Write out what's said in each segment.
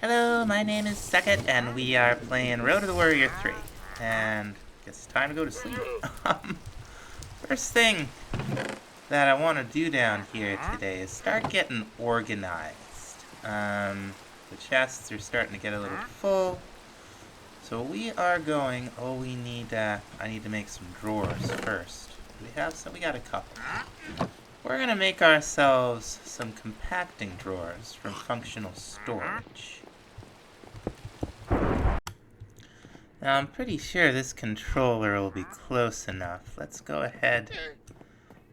Hello, my name is Second, and we are playing Road to the Worrier 3. And I guess it's time to go to sleep. First thing that I want to do down here today is start getting organized. The chests are starting to get a little full. So we are going, I need to make some drawers first. We have some, we got a couple. We're going to make ourselves some compacting drawers from functional storage. Now, I'm pretty sure this controller will be close enough. Let's go ahead.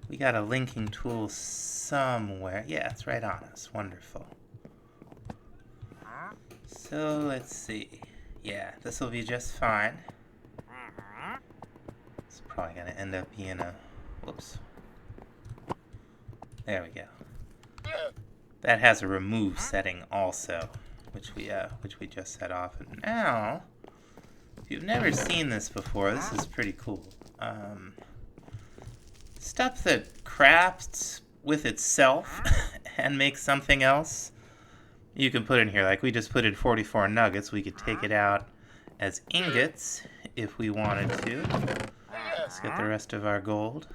We got a linking tool somewhere. Yeah, it's right on us. Wonderful. So, let's see. Yeah, this will be just fine. It's probably going to end up being a... Whoops. There we go. That has a remove setting also, which we just set off. And now... if you've never seen this before, this is pretty cool. Stuff that crafts with itself and makes something else, you can put in here. Like we just put in 44 nuggets. We could take it out as ingots if we wanted to. Let's get the rest of our gold.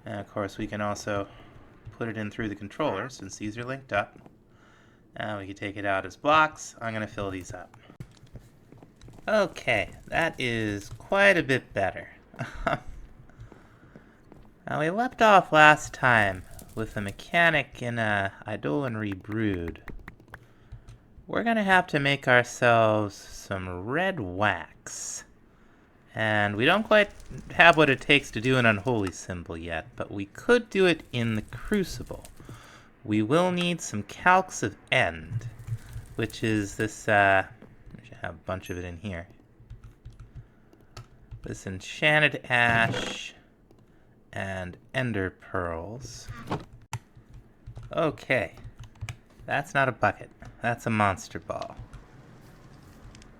And of course we can also put it in through the controller since these are linked up. We can take it out as blocks. I'm going to fill these up. Okay, that is quite a bit better. Now we left off last time with a mechanic in Eidolon Rebrewed. We're gonna have to make ourselves some red wax. And we don't quite have what it takes to do an unholy symbol yet, but we could do it in the crucible. We will need some calx of end, which is this have a bunch of it in here. This enchanted ash and ender pearls. Okay, that's not a bucket. That's a monster ball.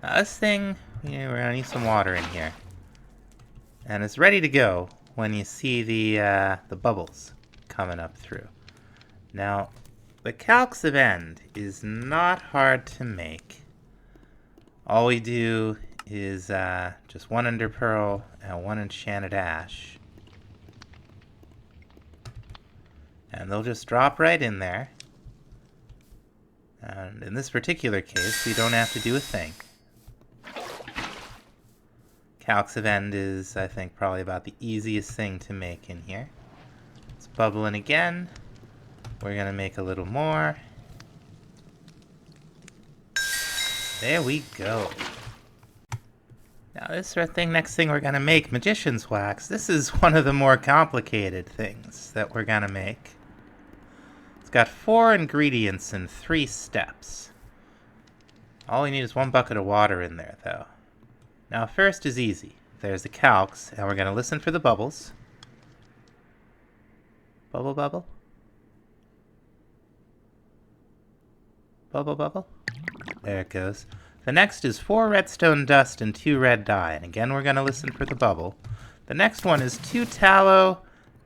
Now this thing, we're gonna need some water in here, and it's ready to go when you see the bubbles coming up through. Now, the calx of end is not hard to make. All we do is just one ender pearl and one enchanted ash. And they'll just drop right in there. And in this particular case, we don't have to do a thing. Calx of end is, I think, probably about the easiest thing to make in here. It's bubbling again. We're going to make a little more. There we go. Now this next thing we're gonna make, magician's wax. This is one of the more complicated things that we're gonna make. It's got 4 ingredients and 3 steps. All we need is 1 bucket of water in there though. Now first is easy. There's the calx, and we're gonna listen for the bubbles. Bubble, bubble. Bubble, bubble. There it goes. The next is 4 redstone dust and 2 red dye. And again, we're going to listen for the bubble. The next one is 2 tallow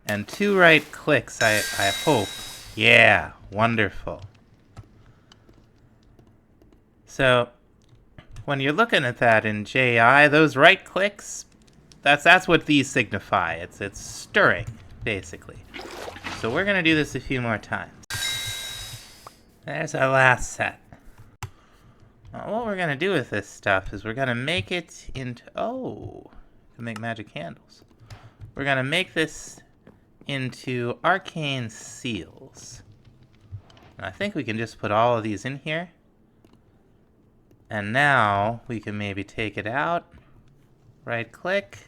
and 2 right clicks, I hope. Yeah, wonderful. So, when you're looking at that in JI, those right clicks, that's what these signify. It's stirring, basically. So we're going to do this a few more times. There's our last set. Now, what we're going to do with this stuff is we're going to make it into... oh, we can make magic candles. We're going to make this into arcane seals. And I think we can just put all of these in here. And now we can maybe take it out. Right click.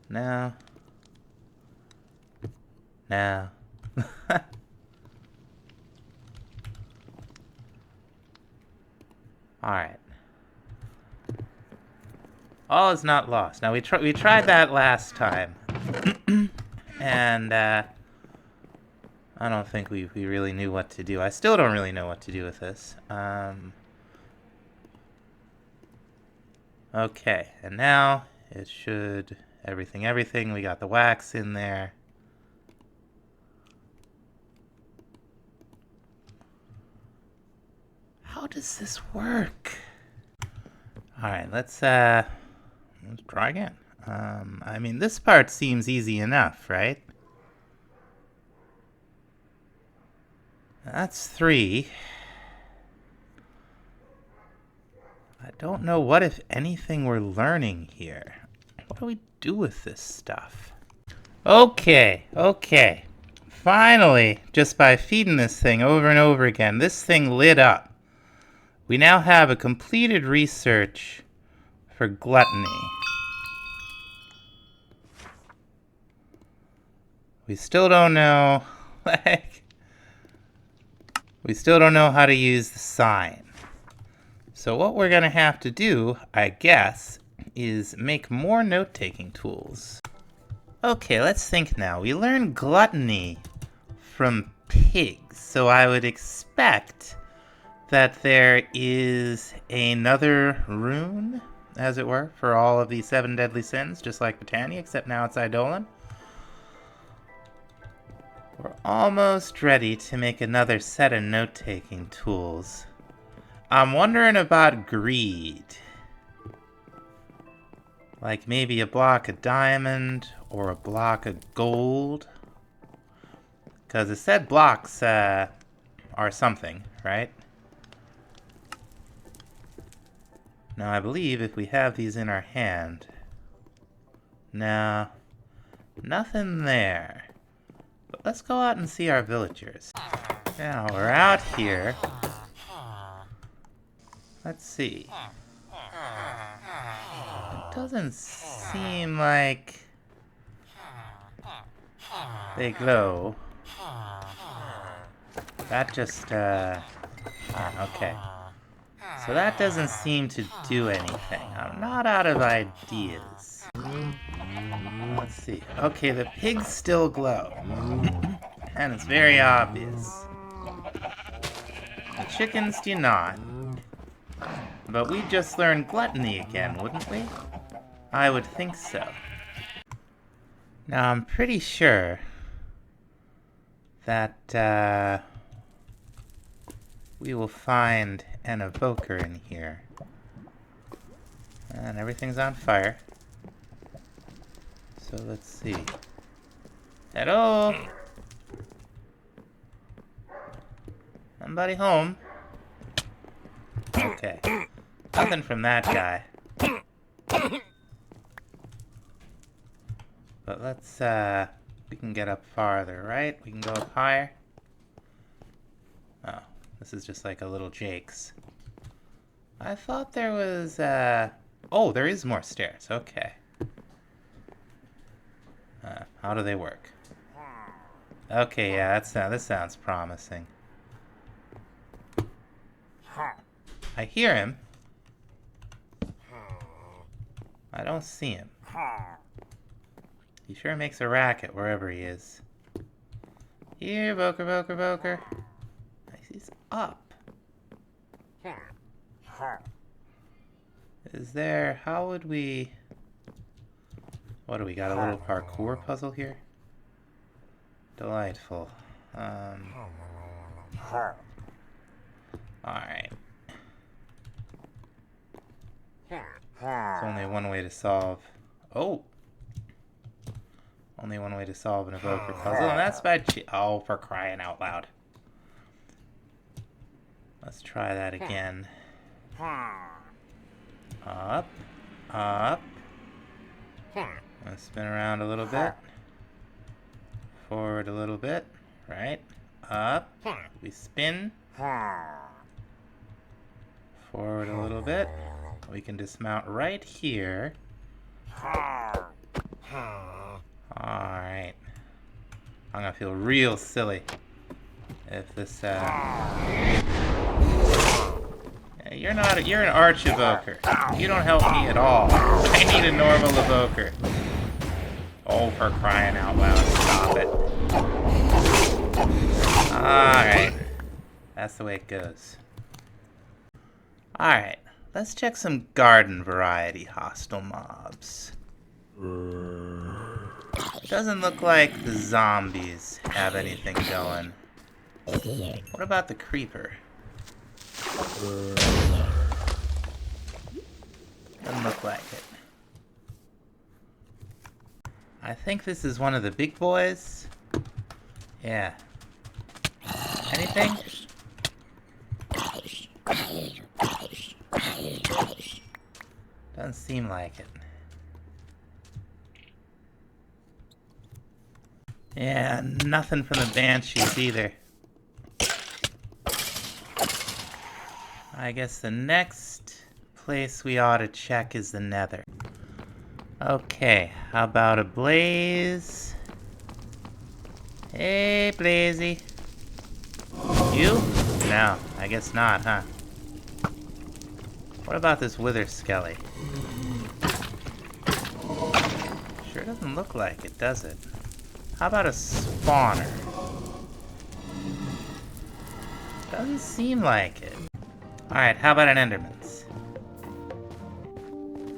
Now. Now. Alright. All is not lost. Now we tried that last time. And I don't think we really knew what to do. I still don't really know what to do with this. Okay, and now it should everything. We got the wax in there. How does this work? Alright, let's try again. I mean, this part seems easy enough, right? That's 3. I don't know what, if anything, we're learning here. What do we do with this stuff? Okay. Finally, just by feeding this thing over and over again, this thing lit up. We now have a completed research for gluttony. We still don't know, we still don't know how to use the sign. So what we're gonna have to do, I guess, is make more note-taking tools. Okay, let's think now. We learned gluttony from pigs, so I would expect that there is another rune, as it were, for all of these 7 deadly sins, just like Britannia, except now it's Eidolon. We're almost ready to make another set of note-taking tools. I'm wondering about greed. Like maybe a block of diamond or a block of gold. Because it said blocks are something, right? Now I believe if we have these in our hand... No, nothing there. But let's go out and see our villagers. Now we're out here. Let's see. It doesn't seem like they glow. That just, okay. So that doesn't seem to do anything. I'm not out of ideas. Let's see. Okay, the pigs still glow. And it's very obvious. The chickens do not. But we just learned gluttony again, wouldn't we? I would think so. Now, I'm pretty sure that we will find an evoker in here. And everything's on fire. So let's see. Hello? Somebody home? Okay. Nothing from that guy. But let's, we can get up farther, right? We can go up higher. Oh, this is just like a little Jake's. I thought there was, oh, there is more stairs. Okay. How do they work? Okay, yeah, this sounds promising. I hear him. I don't see him. He sure makes a racket wherever he is. Here, Boker. He's up. Is there... How would we... What do we got? A little parkour puzzle here? Delightful. Alright. There's only one way to solve... Oh! Only one way to solve an evoker puzzle, and that's by... Oh, for crying out loud. Let's try that again. Up. Let's spin around a little bit. Forward a little bit. Right. Up. We spin. Forward a little bit. We can dismount right here. Alright. I'm gonna feel real silly if this, Yeah, you're an arch evoker. You don't help me at all. I need a normal evoker. Oh, for crying out loud, stop it. Alright. That's the way it goes. Alright, let's check some garden variety hostile mobs. Doesn't look like the zombies have anything going. What about the creeper? Doesn't look like it. I think this is one of the big boys. Yeah. Anything? Doesn't seem like it. Yeah, nothing from the banshees either. I guess the next place we ought to check is the nether. Okay, how about a blaze? Hey, Blazy. You? No, I guess not, huh? What about this wither skelly? Sure doesn't look like it, does it? How about a spawner? Doesn't seem like it. Alright, how about an enderman's?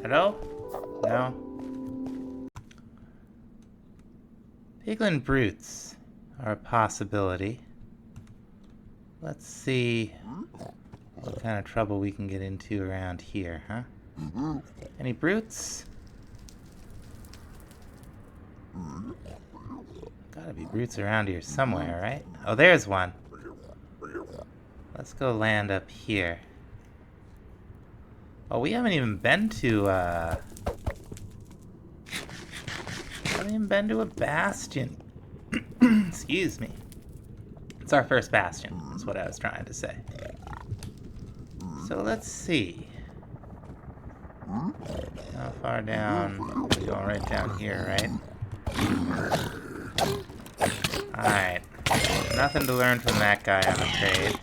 Hello? No? Piglin brutes are a possibility. Let's see what kind of trouble we can get into around here, huh? Any brutes? Gotta be brutes around here somewhere, right? Oh, there's one. Let's go land up here. Oh, we haven't even been to, haven't even been to a bastion. Excuse me. It's our first bastion, is what I was trying to say. So let's see. How far down? We're going right down here, right? Alright. Nothing to learn from that guy, I'm afraid.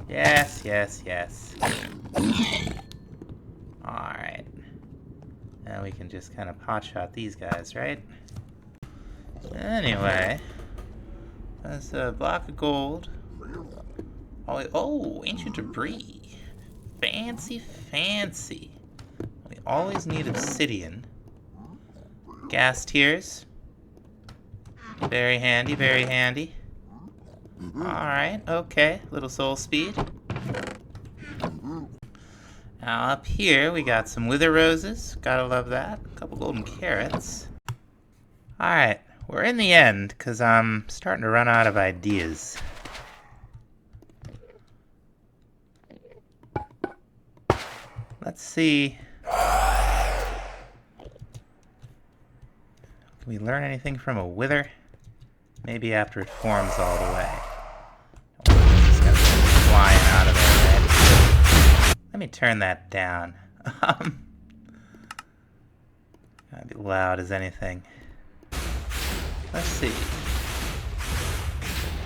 Yes, yes, yes. Alright. Now we can just kind of potshot these guys, right? Anyway. That's a block of gold. Oh, ancient debris. Fancy, fancy. We always need obsidian. Gas tiers. Very handy, very handy. Alright, okay. Little soul speed. Now up here we got some wither roses. Gotta love that. A couple golden carrots. Alright, we're in the end because I'm starting to run out of ideas. Let's see. Can we learn anything from a wither? Maybe after it forms all the way. Just gonna come flying out of there, right? Let me turn that down. Gotta be loud as anything. Let's see.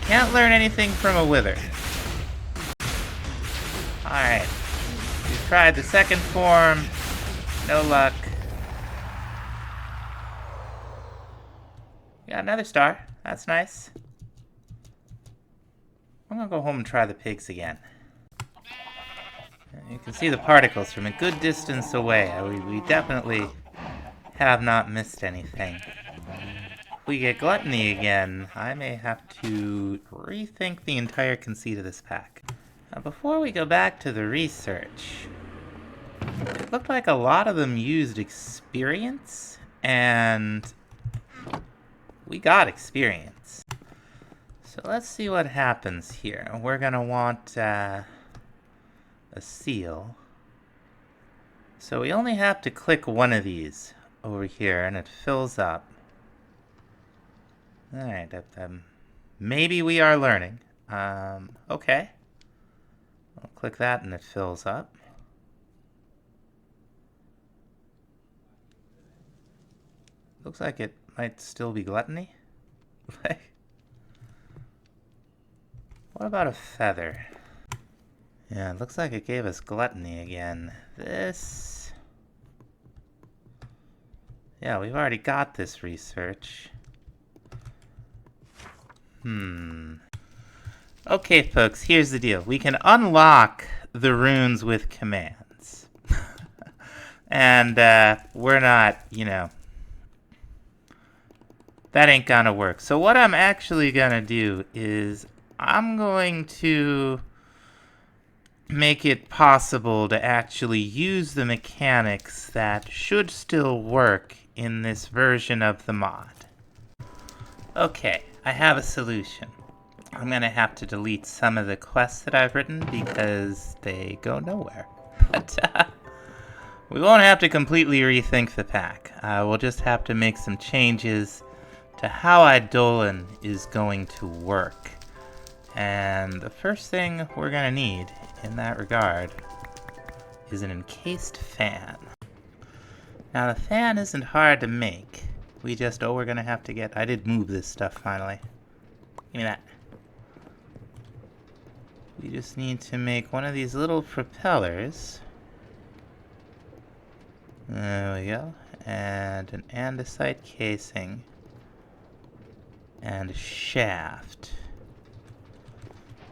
Can't learn anything from a wither. Alright. We've tried the second form. No luck. Got another star. That's nice. I'm gonna go home and try the pigs again. You can see the particles from a good distance away. We definitely have not missed anything. If we get gluttony again, I may have to rethink the entire conceit of this pack. Now, before we go back to the research, it looked like a lot of them used experience, and we got experience. So let's see what happens here. We're gonna want a seal. So we only have to click one of these over here and it fills up. Alright, maybe we are learning. Okay. I'll click that and it fills up. Looks like it might still be gluttony. What about a feather? Yeah, it looks like it gave us gluttony again. This... Yeah, we've already got this research. Okay, folks, here's the deal. We can unlock the runes with commands. And, we're not, you know... That ain't gonna work. So what I'm actually gonna do is I'm going to make it possible to actually use the mechanics that should still work in this version of the mod. Okay, I have a solution. I'm gonna have to delete some of the quests that I've written because they go nowhere. But we won't have to completely rethink the pack. We'll just have to make some changes to how Eidolon is going to work. And the first thing we're gonna need in that regard is an encased fan. Now the fan isn't hard to make. We're gonna have to get... I did move this stuff finally. Give me that. We just need to make one of these little propellers. There we go. And an andesite casing. And a shaft.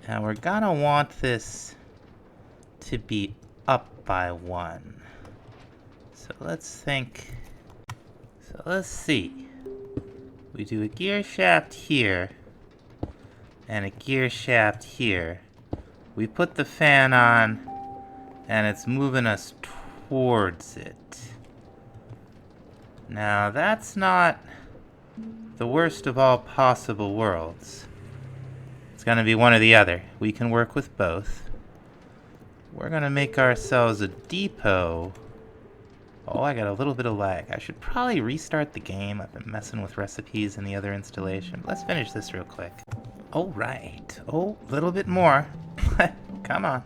Now we're gonna want this to be up by 1. So let's think. So let's see. We do a gear shaft here and a gear shaft here. We put the fan on and it's moving us towards it. Now that's not the worst of all possible worlds. It's gonna be one or the other. We can work with both. We're gonna make ourselves a depot. Oh, I got a little bit of lag. I should probably restart the game. I've been messing with recipes in the other installation. Let's finish this real quick. Oh, right. Oh, a little bit more. Come on.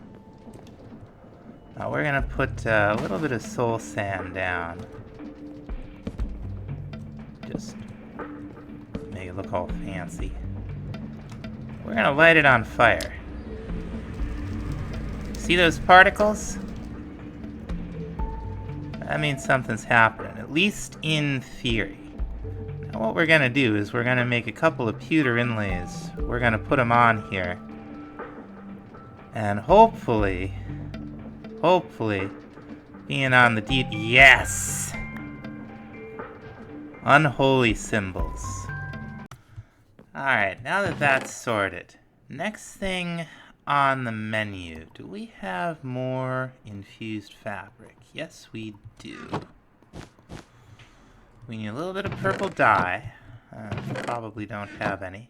Now we're gonna put a little bit of soul sand down. Just make it look all fancy. We're gonna light it on fire. See those particles? That means something's happening, at least in theory. Now what we're gonna do is we're gonna make a couple of pewter inlays. We're gonna put them on here. And hopefully, being on the deep... Yes! Unholy symbols. Alright, now that that's sorted, next thing on the menu, do we have more infused fabric? Yes, we do. We need a little bit of purple dye. Probably don't have any.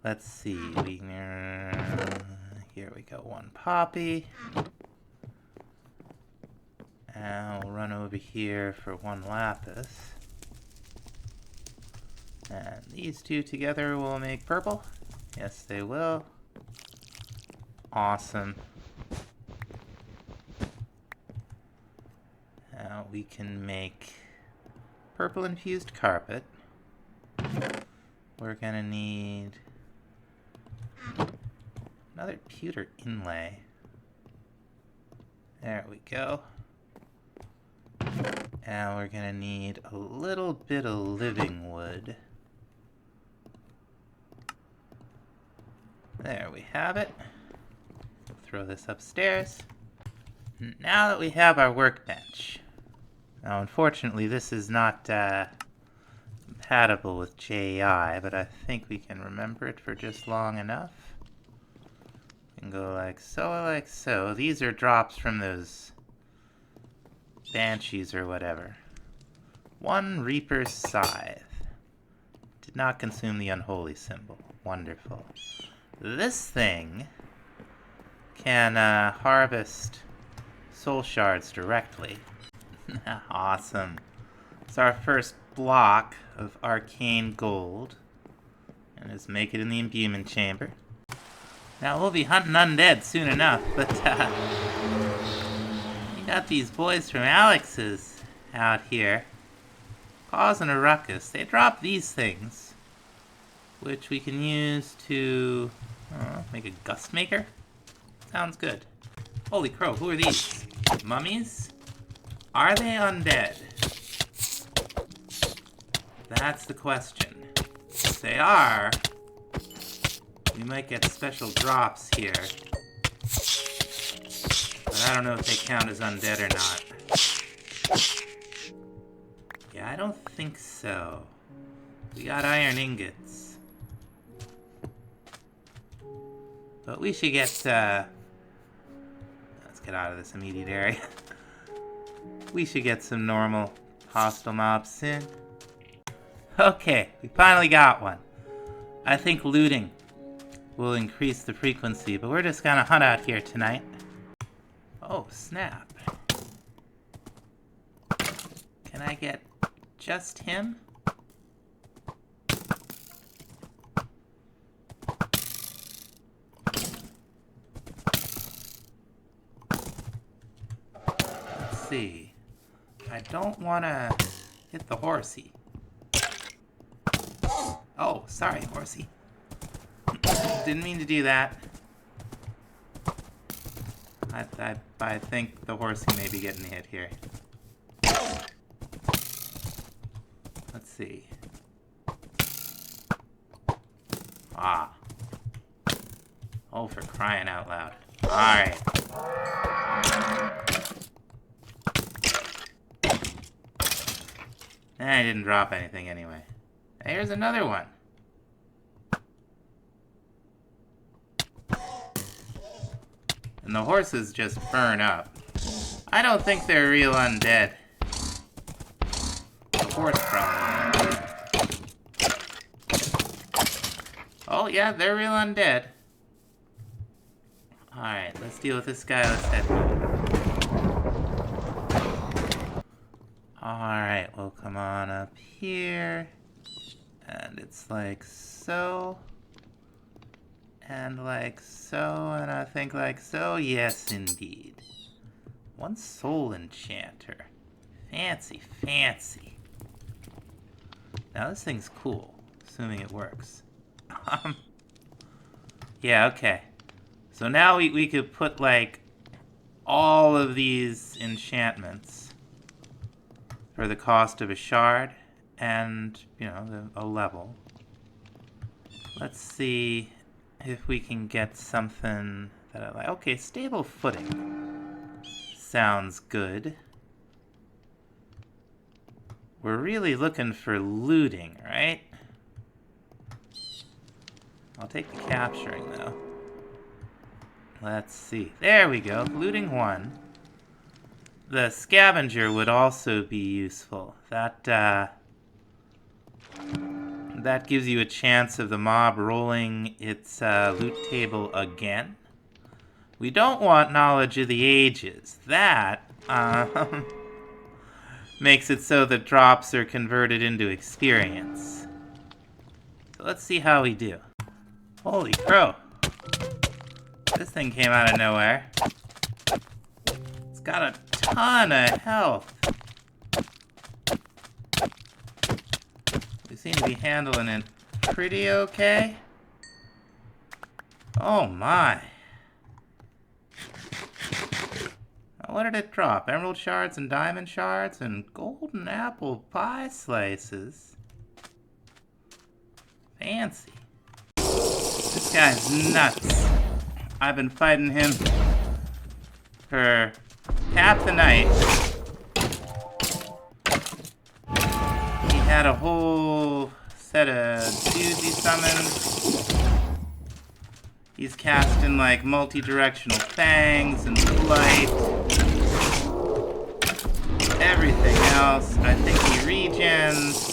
Let's see. Here we go. 1 poppy. And we'll run over here for 1 lapis. And these 2 together will make purple. Yes, they will. Awesome. Now we can make purple infused carpet. We're gonna need another pewter inlay. There we go. And we're gonna need a little bit of living wood. There we have it. Throw this upstairs. Now that we have our workbench. Now unfortunately this is not compatible with JI, but I think we can remember it for just long enough. We can go like so. These are drops from those banshees or whatever. 1 Reaper's Scythe. Did not consume the unholy symbol. Wonderful. This thing can harvest soul shards directly. Awesome. It's our first block of arcane gold. And let's make it in the imbuement chamber. Now we'll be hunting undead soon enough, but we got these boys from Alex's out here causing a ruckus. They drop these things, which we can use to make a gust maker. Sounds good. Holy crow, who are these? Mummies? Are they undead? That's the question. If they are, we might get special drops here. But I don't know if they count as undead or not. Yeah, I don't think so. We got iron ingots. But we should get, let's get out of this immediate area. We should get some normal hostile mobs soon. Okay, we finally got one. I think looting will increase the frequency, but we're just gonna hunt out here tonight. Oh, snap. Can I get just him? Let's see. I don't want to hit the horsey. Oh, sorry, horsey. Didn't mean to do that. I think the horsey may be getting hit here. Let's see. Ah. Oh, for crying out loud. Alright. I didn't drop anything anyway. Here's another one. And the horses just burn up. I don't think they're real undead. The horse probably. Oh yeah, they're real undead. Alright, let's deal with this guy. Let's head home. Alright, we'll come on up here. And it's like so. And like so, and I think like so. Yes, indeed. One soul enchanter. Fancy, fancy. Now this thing's cool, assuming it works. Yeah, okay. So now we could put like all of these enchantments for the cost of a shard and, you know, a level. Let's see if we can get something that I like. Okay, stable footing. Sounds good. We're really looking for looting, right? I'll take the capturing, though. Let's see. There we go. Looting 1. The scavenger would also be useful. That gives you a chance of the mob rolling its loot table again. We don't want knowledge of the ages. That makes it so that drops are converted into experience. So let's see how we do. Holy crow. This thing came out of nowhere. It's got a ton of health. We seem to be handling it pretty okay. Oh my. What did it drop? Emerald shards and diamond shards and golden apple pie slices. Fancy. This guy's nuts. I've been fighting him for half the night. He had a whole set of doozy summons. He's casting like multi-directional fangs and blight. Everything else. I think he regens.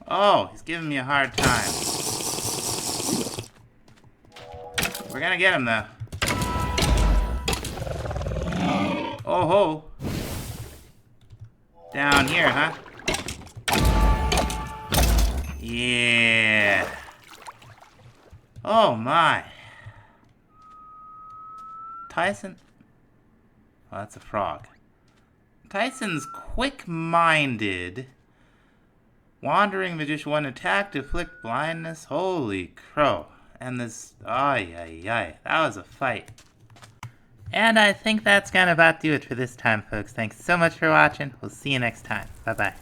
Oh, he's giving me a hard time. We're gonna get him though. Oh ho. Down here, huh? Yeah. Oh my. Tyson. Oh, that's a frog. Tyson's quick-minded. Wandering Magician 1 attack to afflict blindness. Holy crow. And this, ay. That was a fight. And I think that's gonna about do it for this time, folks. Thanks so much for watching. We'll see you next time. Bye-bye.